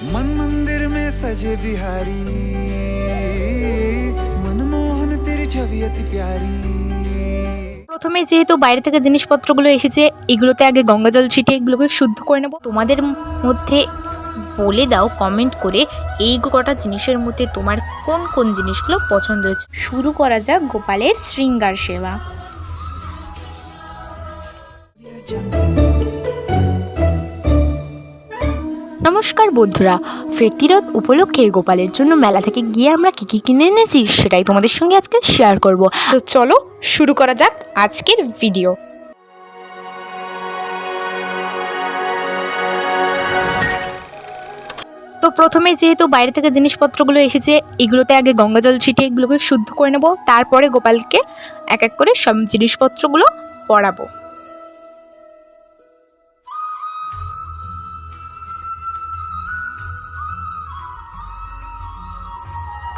मन मंदिर में सजे बिहारी मनमोहन तेरी छवि अति प्यारी। প্রথমে যেহেতু বাইরে থেকে জিনিসপত্রগুলো এসেছে, এগুলোতে আগে গঙ্গা জল ছিটিয়ে এগুলোকে শুদ্ধ করে নেব। তোমাদের মধ্যে বলে দাও কমেন্ট করে এই কটা জিনিসের মধ্যে তোমার কোন কোন জিনিসগুলো পছন্দ হয়েছে। শুরু করা যাক গোপালের শৃঙ্গার সেবা। নমস্কার বন্ধুরা, ফিরতি রথ উপলক্ষে গোপালের জন্য মেলা থেকে গিয়ে আমরা কী কী কিনে এনেছি সেটাই তোমাদের সঙ্গে আজকে শেয়ার করব। তো চলো শুরু করা যাক আজকের ভিডিও। তো প্রথমে যেহেতু বাইরে থেকে জিনিসপত্রগুলো এসেছে, এগুলোতে আগে গঙ্গা জল ছিটিয়ে এগুলোকে শুদ্ধ করে নেব। তারপরে গোপালকে এক এক করে সব জিনিসপত্রগুলো পরাবো।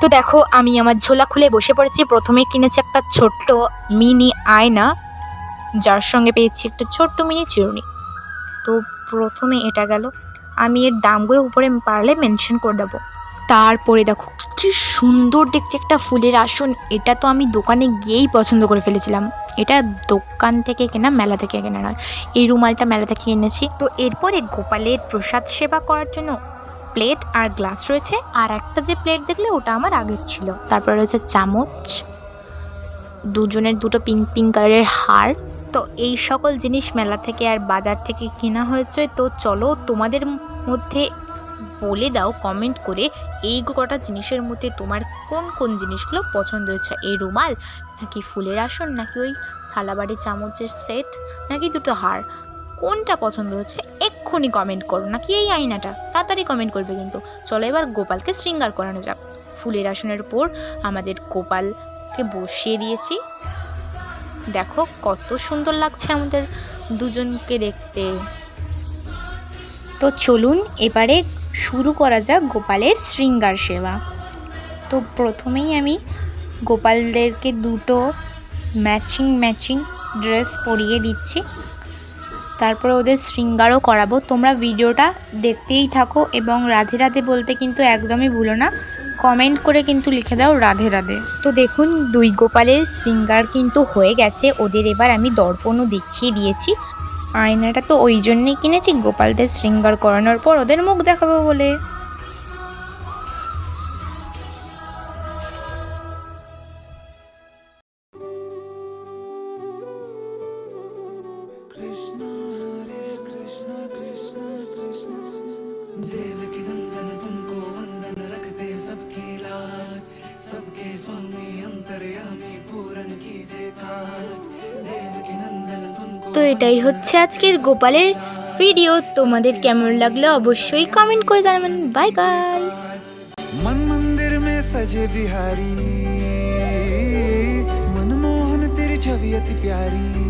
তো দেখো আমি আমার ঝোলা খুলে বসে পড়েছি। প্রথমে কিনেছি একটা ছোট্ট মিনি আয়না, যার সঙ্গে পেয়েছি একটা ছোট্ট মিনি চিরুনি। তো প্রথমে এটা গেল, আমি এর দামগুলো উপরে পারলে মেনশন করে দেবো। তারপরে দেখো কি সুন্দর দেখতে একটা ফুলের আসন, এটা তো আমি দোকানে গিয়েই পছন্দ করে ফেলেছিলাম। এটা দোকান থেকে কেনা, মেলা থেকে কেনা নয়। এই রুমালটা মেলা থেকে কিনেছি। তো এরপরে গোপালের প্রসাদ সেবা করার জন্য প্লেট আর গ্লাস রয়েছে, আর একটা যে প্লেট দেখলে ওটা আমার আগের ছিল। তারপরে রয়েছে চামচ, দুজনের দুটো পিঙ্ক পিঙ্ক কালারের হার। তো এই সকল জিনিস মেলা থেকে আর বাজার থেকে কেনা হয়েছে। তো চলো তোমাদের মধ্যে বলে দাও কমেন্ট করে এই কটা জিনিসের মধ্যে তোমার কোন কোন জিনিসগুলো পছন্দ হয়েছে। এই রুমাল, নাকি ফুলের আসন, নাকি ওই থালাবাড়ি চামচের সেট, নাকি দুটো হার, কোনটা পছন্দ হচ্ছে এক্ষুনি কমেন্ট করো। নাকি এই আয়নাটা, তাড়াতাড়ি কমেন্ট করবে কিন্তু। চলো এবার গোপালকে শৃঙ্গার করানো যাক। ফুলের আসনের উপর আমাদের গোপালকে বসিয়ে দিয়েছি। দেখো কত সুন্দর লাগছে আমাদের দুজনকে দেখতে। তো চলুন এবারে শুরু করা যাক গোপালের শৃঙ্গার সেবা। তো প্রথমেই আমি গোপালদেরকে দুটো ম্যাচিং ড্রেস পরিয়ে দিচ্ছি। তারপরে ওদের শৃঙ্গারও করাবো। তোমরা ভিডিওটা দেখতেই থাকো এবং রাধে রাধে বলতে কিন্তু একদমই ভুলো না। কমেন্ট করে কিন্তু লিখে দাও রাধে রাধে। তো দেখুন দুই গোপালের শৃঙ্গার কিন্তু হয়ে গেছে। ওদের এবার আমি দর্পণও দেখিয়ে দিয়েছি। আয়নাটা তো ওই জন্যই কিনেছি, গোপালদের শৃঙ্গার করানোর পর ওদের মুখ দেখাবো বলে। कृष्ण हरे कृष्ण कृष्ण कृष्ण देवकी नंदन तुमको वंदन रखते सबकी लाज सबके स्वामी अंतर्यामी पूरन कीजिए काज देवकी नंदन तुमको। তো এটাই হচ্ছে আজকের গোপালের ভিডিও। তোমাদের কেমন লাগলো অবশ্যই কমেন্ট করে জানাবেন। Bye guys. मन मंदिर में सजे बिहारी मनमोहन तेरी छवि अति प्यारी।